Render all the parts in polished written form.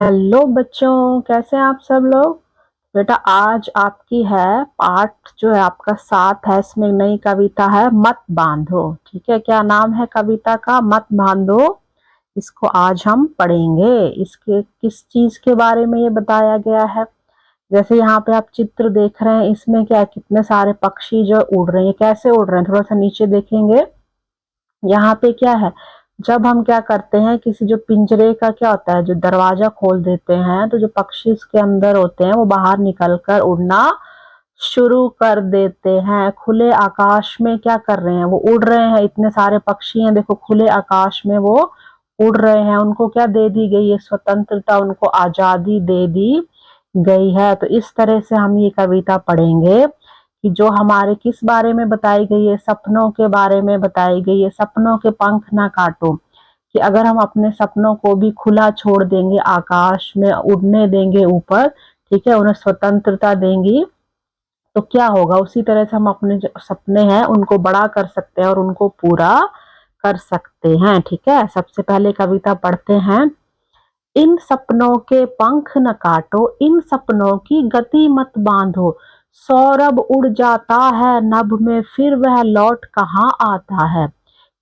Hello बच्चों, कैसे हैं आप सब लोग। बेटा आज आपकी है पाठ जो है आपका 7 है। इसमें नई कविता है मत बांधो। ठीक है, क्या नाम है कविता का? मत बांधो। इसको आज हम पढ़ेंगे। इसके किस चीज के बारे में ये बताया गया है। जैसे यहाँ पे आप चित्र देख रहे हैं, इसमें क्या है, कितने सारे पक्षी जो उड़ रहे हैं। कैसे उड़ रहे हैं, थोड़ा सा नीचे देखेंगे। यहाँ पे क्या है, जब हम क्या करते हैं, किसी जो पिंजरे का क्या होता है, जो दरवाजा खोल देते हैं तो जो पक्षी उसके अंदर होते हैं वो बाहर निकलकर उड़ना शुरू कर देते हैं। खुले आकाश में क्या कर रहे हैं, वो उड़ रहे हैं। इतने सारे पक्षी हैं, देखो खुले आकाश में वो उड़ रहे हैं। उनको क्या दे दी गई है, स्वतंत्रता, उनको आजादी दे दी गई है। तो इस तरह से हम ये कविता पढ़ेंगे कि जो हमारे किस बारे में बताई गई है, सपनों के बारे में बताई गई है। सपनों के पंख ना काटो, कि अगर हम अपने सपनों को भी खुला छोड़ देंगे, आकाश में उड़ने देंगे ऊपर, ठीक है, उन्हें स्वतंत्रता देंगी, तो क्या होगा। उसी तरह से हम अपने जो सपने हैं उनको बड़ा कर सकते हैं और उनको पूरा कर सकते हैं। ठीक है, सबसे पहले कविता पढ़ते हैं। इन सपनों के पंख न काटो, इन सपनों की गति मत बांधो। सौरभ उड़ जाता है नभ में, फिर वह लौट कहाँ आता है।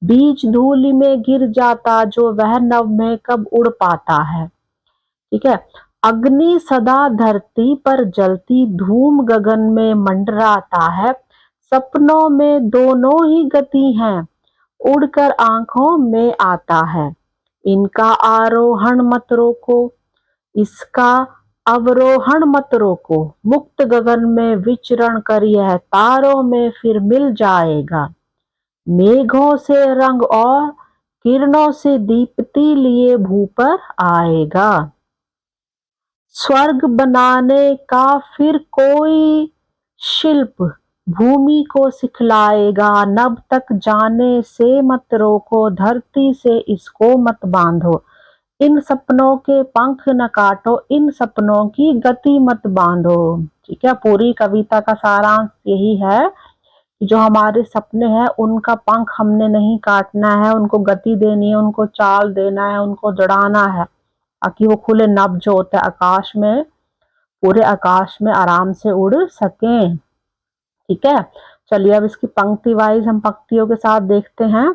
बीज धूलि में गिर जाता जो, वह नभ में कब उड़ पाता है। ठीक है। अग्नि सदा धरती पर जलती, धूम गगन में मंडराता है। सपनों में दोनों ही गति हैं, उड़कर आंखों में आता है। इनका आरोहण मत रोको, इसका अवरोहण मत रोको। मुक्त गगन में विचरण कर यह तारों में फिर मिल जाएगा। मेघों से रंग और किरणों से दीप्ति लिए भू पर आएगा। स्वर्ग बनाने का फिर कोई शिल्प भूमि को सिखलाएगा। नभ तक जाने से मत रोको, धरती से इसको मत बांधो। इन सपनों के पंख न काटो, इन सपनों की गति मत बांधो। ठीक है, पूरी कविता का सारांश यही है कि जो हमारे सपने हैं उनका पंख हमने नहीं काटना है, उनको गति देनी है, उनको चाल देना है, उनको दौड़ाना है, ताकि वो खुले नभ जो होते हैं आकाश में, पूरे आकाश में आराम से उड़ सकें। ठीक है, चलिए अब इसकी पंक्ति वाइज हम पंक्तियों के साथ देखते हैं।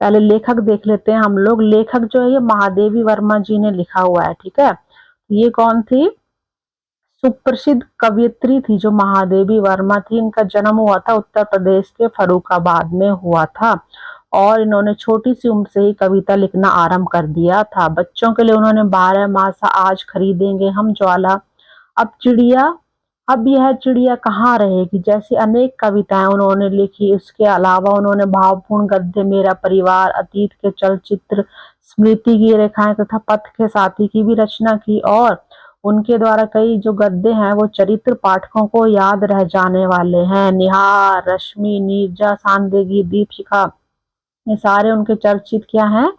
पहले लेखक देख लेते हैं हम लोग। लेखक जो है ये महादेवी वर्मा जी ने लिखा हुआ है। ठीक है, ये कौन थी? सुप्रसिद्ध कवियत्री थी जो महादेवी वर्मा थी। इनका जन्म हुआ था उत्तर प्रदेश के फर्रुखाबाद में हुआ था, और इन्होंने छोटी सी उम्र से ही कविता लिखना आरंभ कर दिया था। बच्चों के लिए उन्होंने 12 मासा, आज खरीदेंगे हम ज्वाला, अब चिड़िया, अब यह चिड़िया कहाँ रहेगी, जैसी अनेक कविताएं उन्होंने लिखी। इसके अलावा उन्होंने भावपूर्ण गद्य, मेरा परिवार, अतीत के चलचित्र, स्मृति की रेखाएं तथा पथ के साथी की भी रचना की। और उनके द्वारा कई जो गद्य हैं वो चरित्र पाठकों को याद रह जाने वाले हैं। निहार, रश्मि, नीरजा, सांदेगी, दीपशिखा, ये सारे उनके चर्चित क्या हैं,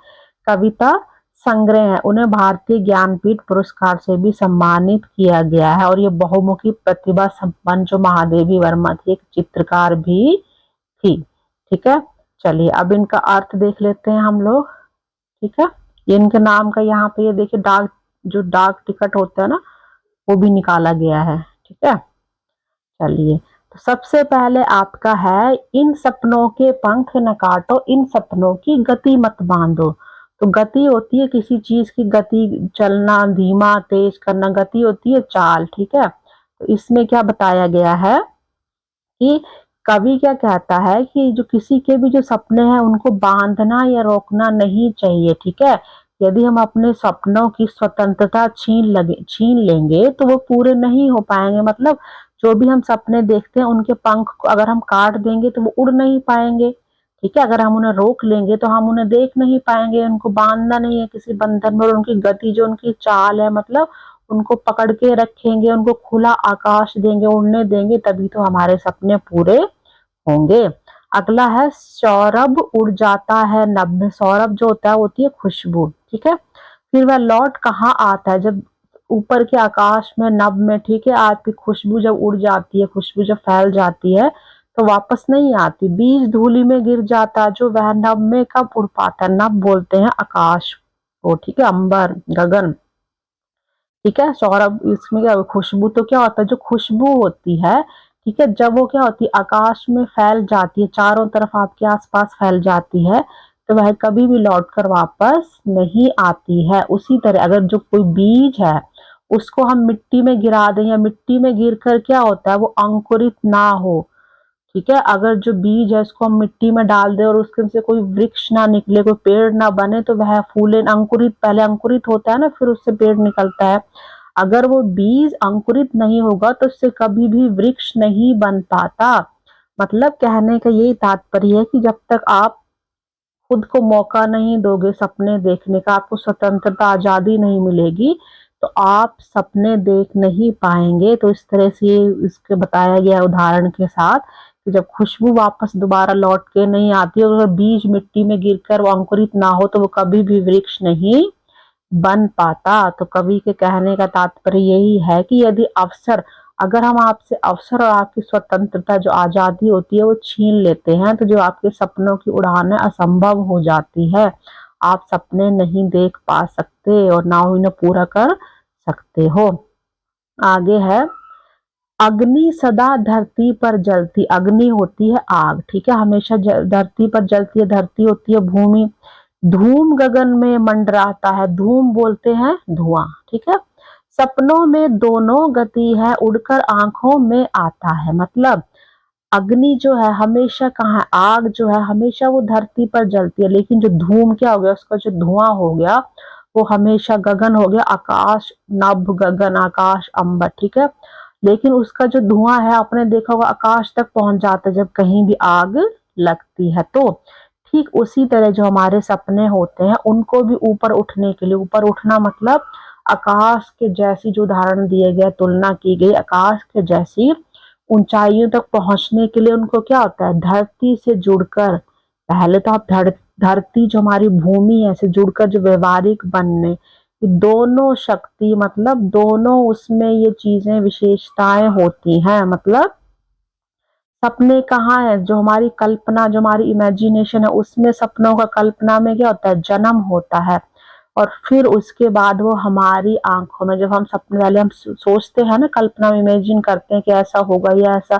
कविता संग्रह है। उन्हें भारतीय ज्ञानपीठ पुरस्कार से भी सम्मानित किया गया है। और ये बहुमुखी प्रतिभा संपन्न जो महादेवी वर्मा थी, एक चित्रकार भी थी। ठीक है, चलिए अब इनका अर्थ देख लेते हैं हम लोग। ठीक है, ये इनके नाम का यहाँ पे ये देखिए डाक, जो डाक टिकट होता है ना, वो भी निकाला गया है। ठीक है, चलिए तो सबसे पहले आपका है, इन सपनों के पंख न काटो, इन सपनों की गति मत बांधो। तो गति होती है किसी चीज की गति, चलना, धीमा तेज करना, गति होती है चाल। ठीक है, तो इसमें क्या बताया गया है कि कवि क्या कहता है कि जो किसी के भी जो सपने हैं उनको बांधना या रोकना नहीं चाहिए। ठीक है, यदि हम अपने सपनों की स्वतंत्रता छीन लेंगे तो वो पूरे नहीं हो पाएंगे। मतलब जो भी हम सपने देखते हैं उनके पंख को अगर हम काट देंगे तो वो उड़ नहीं पाएंगे। ठीक है, अगर हम उन्हें रोक लेंगे तो हम उन्हें देख नहीं पाएंगे। उनको बांधना नहीं है किसी बंधन में, और उनकी गति जो उनकी चाल है, मतलब उनको पकड़ के रखेंगे, उनको खुला आकाश देंगे, उड़ने देंगे, तभी तो हमारे सपने पूरे होंगे। अगला है, सौरभ उड़ जाता है नभ में। सौरभ जो होता है होती है खुशबू। ठीक है, फिर वह लौट कहाँ आता है, जब ऊपर के आकाश में नभ में, ठीक है, आपकी खुशबू जब उड़ जाती है, खुशबू जब फैल जाती है तो वापस नहीं आती। बीज धूलि में गिर जाता जो, वह नभ में कब उड़ पाता है। नभ बोलते हैं आकाश को। ठीक है, अंबर, गगन। ठीक है। सौरभ इसमें क्या, खुशबू तो क्या होता है, जो खुशबू होती है, ठीक है, जब वो क्या होती है आकाश में फैल जाती है, चारों तरफ आपके आसपास फैल जाती है, तो वह कभी भी लौट कर वापस नहीं आती है। उसी तरह अगर जो कोई बीज है उसको हम मिट्टी में गिरा दें या मिट्टी में गिर कर क्या होता है वो अंकुरित ना हो, ठीक है, अगर जो बीज है उसको हम मिट्टी में डाल दें और उसके से कोई वृक्ष ना निकले, कोई पेड़ ना बने, तो वह फूले, अंकुरित, पहले अंकुरित होता है ना, फिर उससे पेड़ निकलता है। अगर वो बीज अंकुरित नहीं होगा तो उससे कभी भी वृक्ष नहीं बन पाता। मतलब कहने का यही तात्पर्य है कि जब तक आप खुद को मौका नहीं दोगे सपने देखने का, आपको स्वतंत्रता आजादी नहीं मिलेगी, तो आप सपने देख नहीं पाएंगे। तो इस तरह से इसके बताया गया उदाहरण के साथ कि जब खुशबू वापस दोबारा लौट के नहीं आती और अगर बीज मिट्टी में गिरकर वो अंकुरित ना हो तो वो कभी भी वृक्ष नहीं बन पाता। तो कवि के कहने का तात्पर्य यही है कि यदि अवसर, अगर हम आपसे अवसर और आपकी स्वतंत्रता जो आजादी होती है वो छीन लेते हैं, तो जो आपके सपनों की उड़ान है असंभव हो जाती है। आप सपने नहीं देख पा सकते और ना ही उन्हें पूरा कर सकते हो। आगे है, अग्नि सदा धरती पर जलती, अग्नि होती है आग, ठीक है, हमेशा धरती पर जलती है, धरती होती है भूमि। धूम गगन में मंडराता है, धूम बोलते हैं धुआं, ठीक है। सपनों में दोनों गति है, उड़कर आंखों में आता है। मतलब अग्नि जो है हमेशा कहाँ है, आग जो है हमेशा वो धरती पर जलती है, लेकिन जो धूम क्या हो गया, उसका जो धुआं हो गया वो हमेशा गगन हो गया, आकाश, नभ गगन आकाश अंबर, ठीक है। लेकिन उसका जो धुआं है आपने देखा होगा आकाश तक पहुंच जाता है जब कहीं भी आग लगती है। तो ठीक उसी तरह जो हमारे सपने होते हैं उनको भी ऊपर उठने के लिए, ऊपर उठना मतलब आकाश के जैसी, जो उदाहरण दिए गए, तुलना की गई, आकाश के जैसी ऊंचाइयों तक पहुंचने के लिए उनको क्या होता है, धरती से जुड़कर, पहले तो आप धरती जो हमारी भूमि है से जुड़कर जो व्यवहारिक बनने, दोनों शक्ति, मतलब दोनों उसमें ये चीजें विशेषताएं होती हैं। मतलब सपने कहाँ है, जो हमारी कल्पना, जो हमारी इमेजिनेशन है उसमें सपनों का, कल्पना में क्या होता है जन्म होता है, और फिर उसके बाद वो हमारी आंखों में, जब हम सपने वाले हम सोचते हैं ना, कल्पना में इमेजिन करते हैं कि ऐसा होगा या ऐसा,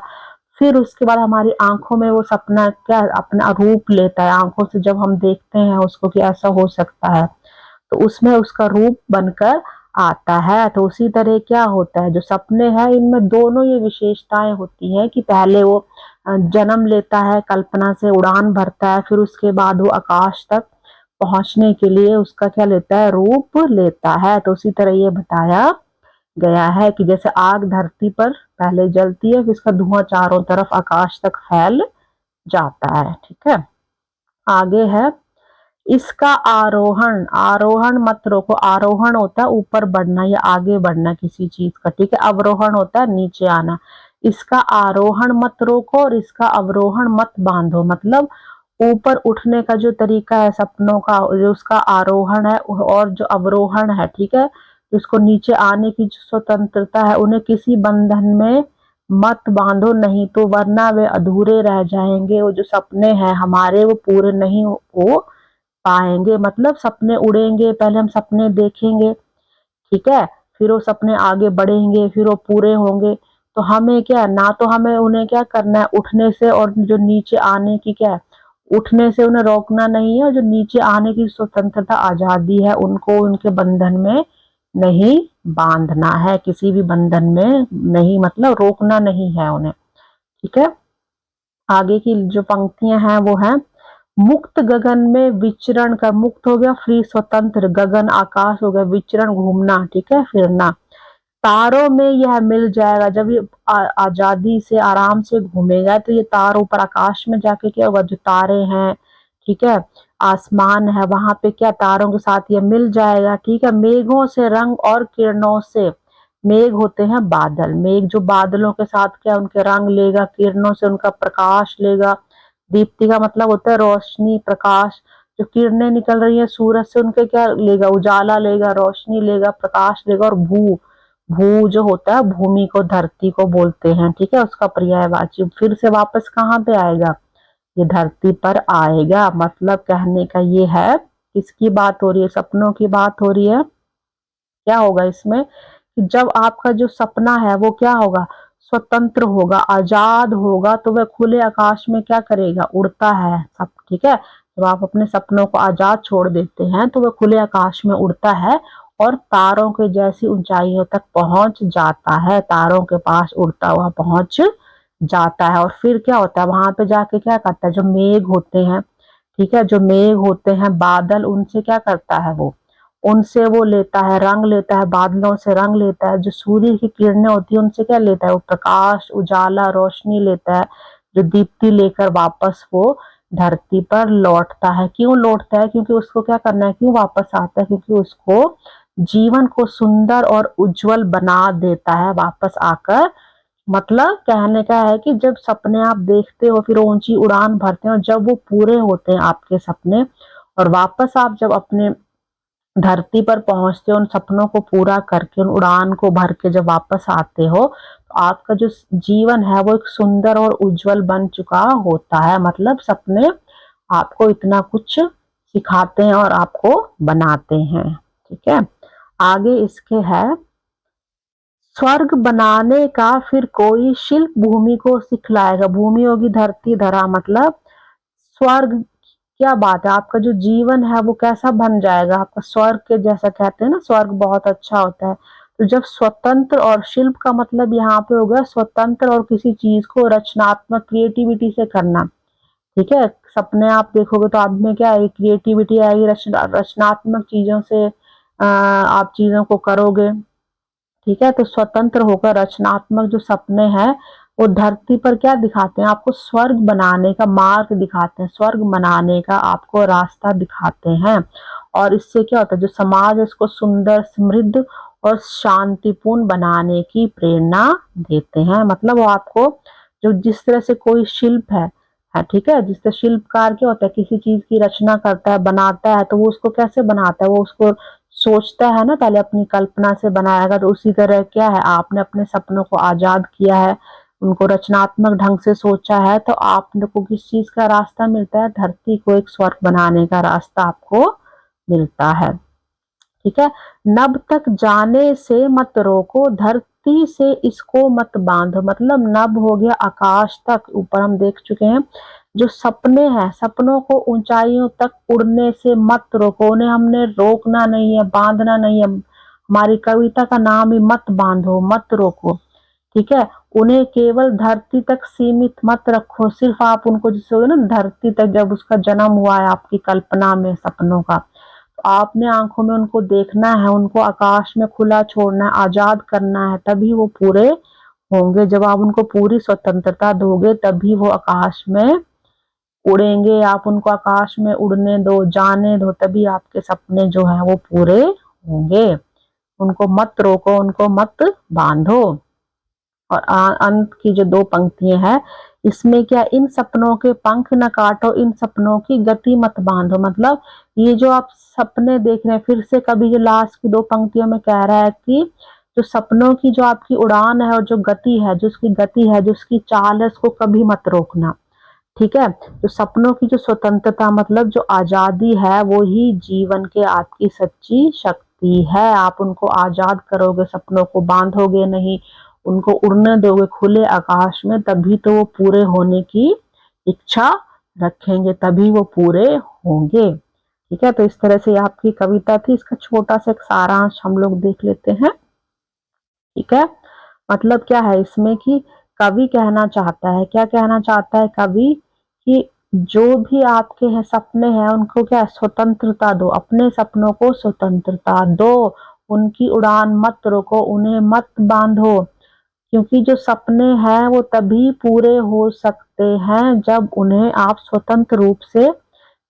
फिर उसके बाद हमारी आंखों में वो सपना क्या अपना रूप लेता है, आंखों से जब हम देखते हैं उसको कि ऐसा हो सकता है तो उसमें उसका रूप बनकर आता है। तो उसी तरह क्या होता है, जो सपने हैं इनमें दोनों ये विशेषताएं होती हैं कि पहले वो जन्म लेता है, कल्पना से उड़ान भरता है, फिर उसके बाद वो आकाश तक पहुंचने के लिए उसका क्या लेता है, रूप लेता है। तो उसी तरह ये बताया गया है कि जैसे आग धरती पर पहले जलती है, फिर इसका धुआं चारों तरफ आकाश तक फैल जाता है, ठीक है। आगे है, इसका आरोहण, आरोहण मत रोको, आरोहण होता है ऊपर बढ़ना या आगे बढ़ना किसी चीज का, ठीक है, अवरोहण होता है नीचे आना। इसका आरोहण मत रोको और इसका अवरोहण मत बांधो। मतलब ऊपर उठने का जो तरीका है सपनों का, जो उसका आरोहण है और जो अवरोहण है, ठीक है, उसको नीचे आने की जो स्वतंत्रता है, उन्हें किसी बंधन में मत बांधो, नहीं तो वरना वे अधूरे रह जाएंगे। वो जो सपने हैं हमारे वो पूरे नहीं हो पाएंगे। मतलब सपने उड़ेंगे, पहले हम सपने देखेंगे, ठीक है, फिर वो सपने आगे बढ़ेंगे, फिर वो पूरे होंगे। तो हमें क्या, ना तो हमें उन्हें क्या करना है उठने से, और जो नीचे आने की क्या है, उठने से उन्हें रोकना नहीं है, और जो नीचे आने की स्वतंत्रता आजादी है उनको उनके बंधन में नहीं बांधना है, किसी भी बंधन में नहीं, मतलब रोकना नहीं है उन्हें, ठीक है। आगे की जो पंक्तियां हैं वो है, मुक्त गगन में विचरण कर, मुक्त हो गया फ्री स्वतंत्र, गगन आकाश हो गया, विचरण घूमना, ठीक है, फिरना। तारों में यह मिल जाएगा, जब ये आजादी से आराम से घूमेगा तो ये तार ऊपर आकाश में जाके क्या होगा, जो तारे हैं, ठीक है, आसमान है, वहां पे क्या तारों के साथ ये मिल जाएगा, ठीक है। मेघों से रंग और किरणों से, मेघ होते हैं बादल, मेघ जो बादलों के साथ क्या उनके रंग लेगा, किरणों से उनका प्रकाश लेगा। दीप्ति का मतलब होता है रोशनी, प्रकाश, जो किरणें निकल रही है सूरज से उनके क्या लेगा, उजाला लेगा, रोशनी लेगा, प्रकाश लेगा। और भू, भू जो होता है भूमि को, धरती को बोलते हैं, ठीक है, उसका पर्यायवाची फिर से वापस कहाँ पे आएगा, ये धरती पर आएगा। मतलब कहने का ये है, किसकी बात हो रही है, सपनों की बात हो रही है। क्या होगा इसमें कि जब आपका जो सपना है वो क्या होगा, स्वतंत्र होगा, आजाद होगा, तो वह खुले आकाश में क्या करेगा, उड़ता है सब। ठीक है, जब आप अपने सपनों को आजाद छोड़ देते हैं तो वह खुले आकाश में उड़ता है और तारों के जैसी ऊंचाइयों तक पहुंच जाता है, तारों के पास उड़ता हुआ पहुंच जाता है। और फिर क्या होता है, वहां पे जाके क्या करता है, जो मेघ होते हैं, ठीक है, जो मेघ होते हैं, बादल, उनसे क्या करता है वो, उनसे वो लेता है, रंग लेता है, बादलों से रंग लेता है। जो सूर्य की किरणें होती है उनसे क्या लेता है, वो प्रकाश, उजाला, रोशनी लेता है, जो दीप्ति लेकर वापस वो धरती पर लौटता है। क्यों लौटता है, क्योंकि उसको क्या करना है, क्यों वापस आता है, क्योंकि उसको जीवन को सुंदर और उज्जवल बना देता है वापस आकर। मतलब कहने का है कि जब सपने आप देखते हो, फिर ऊंची उड़ान भरते हो, जब वो पूरे होते हैं आपके सपने, और वापस आप जब अपने धरती पर पहुंचते हो, उन सपनों को पूरा करके, उन उड़ान को भर के जब वापस आते हो, तो आपका जो जीवन है वो एक सुंदर और उज्जवल बन चुका होता है। मतलब सपने आपको इतना कुछ सिखाते हैं और आपको बनाते हैं। ठीक है, आगे इसके है, स्वर्ग बनाने का फिर कोई शिल्प भूमि को सिखलाएगा। भूमि होगी धरती, धरा मतलब स्वर्ग। क्या बात है, आपका जो जीवन है वो कैसा बन जाएगा, आपका स्वर्ग के जैसा। कहते हैं ना, स्वर्ग बहुत अच्छा होता है। तो जब स्वतंत्र, और शिल्प का मतलब यहाँ पे हो गया स्वतंत्र और किसी चीज को रचनात्मक, क्रिएटिविटी से करना। ठीक है, सपने आप देखोगे तो आप में क्या है, क्रिएटिविटी आएगी, रचनात्मक चीजों से आप चीजों को करोगे। ठीक है, तो स्वतंत्र होकर रचनात्मक जो सपने हैं वो धरती पर क्या दिखाते हैं, आपको स्वर्ग बनाने का मार्ग दिखाते हैं, स्वर्ग बनाने का आपको रास्ता दिखाते हैं। और इससे क्या होता है, जो समाज है उसको सुंदर, समृद्ध और शांतिपूर्ण बनाने की प्रेरणा देते हैं। मतलब वो आपको, जो जिस तरह से कोई शिल्प है, ठीक है, जिस तरह शिल्पकार क्या होता है, किसी चीज की रचना करता है, बनाता है, तो वो उसको कैसे बनाता है, वो उसको सोचता है ना, पहले अपनी कल्पना से बनाएगा। तो उसी तरह क्या है, आपने अपने सपनों को आजाद किया है, उनको रचनात्मक ढंग से सोचा है, तो आपको किस चीज का रास्ता मिलता है, धरती को एक स्वर्ग बनाने का रास्ता आपको मिलता है। ठीक है, नभ तक जाने से मत रोको, धरती से इसको मत बांधो। मतलब नभ हो गया आकाश तक, ऊपर हम देख चुके हैं। जो सपने हैं, सपनों को ऊंचाइयों तक उड़ने से मत रोको, उन्हें हमने रोकना नहीं है, बांधना नहीं है। हमारी कविता का नाम ही मत बांधो, मत रोको। ठीक है, उन्हें केवल धरती तक सीमित मत रखो। सिर्फ आप उनको, जैसे हो ना, धरती तक जब उसका जन्म हुआ है आपकी कल्पना में सपनों का, तो आपने आंखों में उनको देखना है, उनको आकाश में खुला छोड़ना है, आजाद करना है, तभी वो पूरे होंगे। जब आप उनको पूरी स्वतंत्रता दोगे तभी वो आकाश में उड़ेंगे। आप उनको आकाश में उड़ने दो, जाने दो, तभी आपके सपने जो है वो पूरे होंगे। उनको मत रोको, उनको मत बांधो। और अंत की जो दो पंक्तियां हैं, इसमें क्या, इन सपनों के पंख न काटो, इन सपनों की गति मत बांधो। मतलब ये जो आप सपने देख रहे हैं, फिर से कभी जो लास्ट की दो पंक्तियों में कह रहा है कि जो सपनों की जो आपकी उड़ान है और जो गति है, जो उसकी गति है, जो उसकी चाल है, उसको कभी मत रोकना। ठीक है, तो सपनों की जो स्वतंत्रता, मतलब जो आजादी है, वो ही जीवन के आपकी सच्ची शक्ति है। आप उनको आजाद करोगे, सपनों को बांधोगे नहीं, उनको उड़ने दोगे खुले आकाश में, तभी तो वो पूरे होने की इच्छा रखेंगे, तभी वो पूरे होंगे। ठीक है, तो इस तरह से आपकी कविता थी। इसका छोटा सा एक सारांश हम लोग देख लेते हैं। ठीक है, मतलब क्या है इसमें कि कवि कहना चाहता है, क्या कहना चाहता है कवि, कि जो भी आपके हैं सपने हैं, उनको क्या, स्वतंत्रता दो, अपने सपनों को स्वतंत्रता दो, उनकी उड़ान मत रोको, उन्हें मत बांधो। क्योंकि जो सपने हैं वो तभी पूरे हो सकते हैं जब उन्हें आप स्वतंत्र रूप से,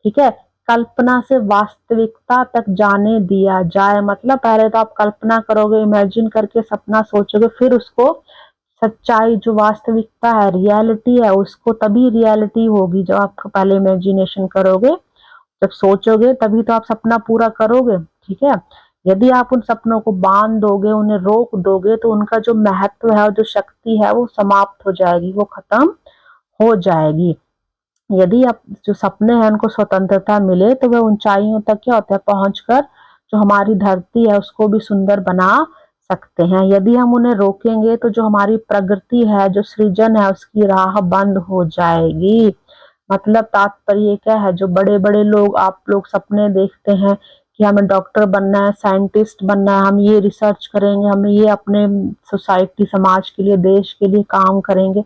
ठीक है, कल्पना से वास्तविकता तक जाने दिया जाए। मतलब पहले तो आप कल्पना करोगे, इमेजिन करके सपना सोचोगे, फिर उसको सच्चाई, जो वास्तविकता है, रियलिटी है, उसको तभी रियलिटी होगी जब आप पहले इमेजिनेशन करोगे, जब सोचोगे, तभी तो आप सपना पूरा करोगे। ठीक है, यदि आप उन सपनों को बांध दोगे, उन्हें रोक दोगे, तो उनका जो महत्व है और जो शक्ति है वो समाप्त हो जाएगी, वो खत्म हो जाएगी। यदि आप जो सपने हैं उनको स्वतंत्रता मिले, तो वह ऊंचाइयों तक क्या होता है, पहुंचकर जो हमारी धरती है उसको भी सुंदर बना सकते हैं। यदि हम उन्हें रोकेंगे तो जो हमारी प्रगति है, जो सृजन है, उसकी राह बंद हो जाएगी। मतलब तात्पर्य क्या है, जो बड़े बड़े लोग, आप लोग सपने देखते हैं कि हमें डॉक्टर बनना है, साइंटिस्ट बनना है, हम ये रिसर्च करेंगे, हम ये अपने सोसाइटी, समाज के लिए, देश के लिए काम करेंगे।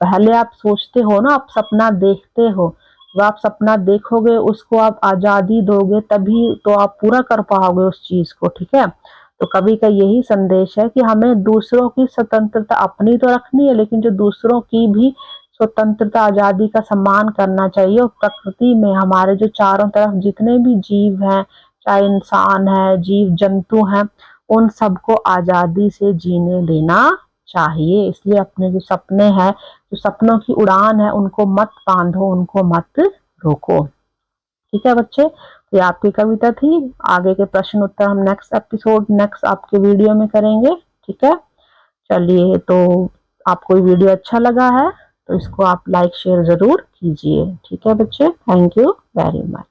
पहले आप सोचते हो ना, आप सपना देखते हो, जब आप सपना देखोगे, उसको आप आजादी दोगे, तभी तो आप पूरा कर पाओगे उस चीज को। ठीक है, तो कवि का यही संदेश है कि हमें दूसरों की स्वतंत्रता अपनी तो रखनी है, लेकिन जो दूसरों की भी स्वतंत्रता, आजादी का सम्मान करना चाहिए। और प्रकृति में हमारे जो चारों तरफ जितने भी जीव हैं, चाहे इंसान है, जीव जंतु हैं, उन सबको आजादी से जीने देना चाहिए। इसलिए अपने जो सपने हैं, जो सपनों की उड़ान है, उनको मत बांधो, उनको मत रोको। ठीक है बच्चे, तो ये आपकी कविता थी। आगे के प्रश्न उत्तर हम नेक्स्ट एपिसोड, नेक्स्ट आपके वीडियो में करेंगे। ठीक है, चलिए, तो आपको ये वीडियो अच्छा लगा है तो इसको आप लाइक शेयर जरूर कीजिए। ठीक है बच्चे, थैंक यू वेरी मच।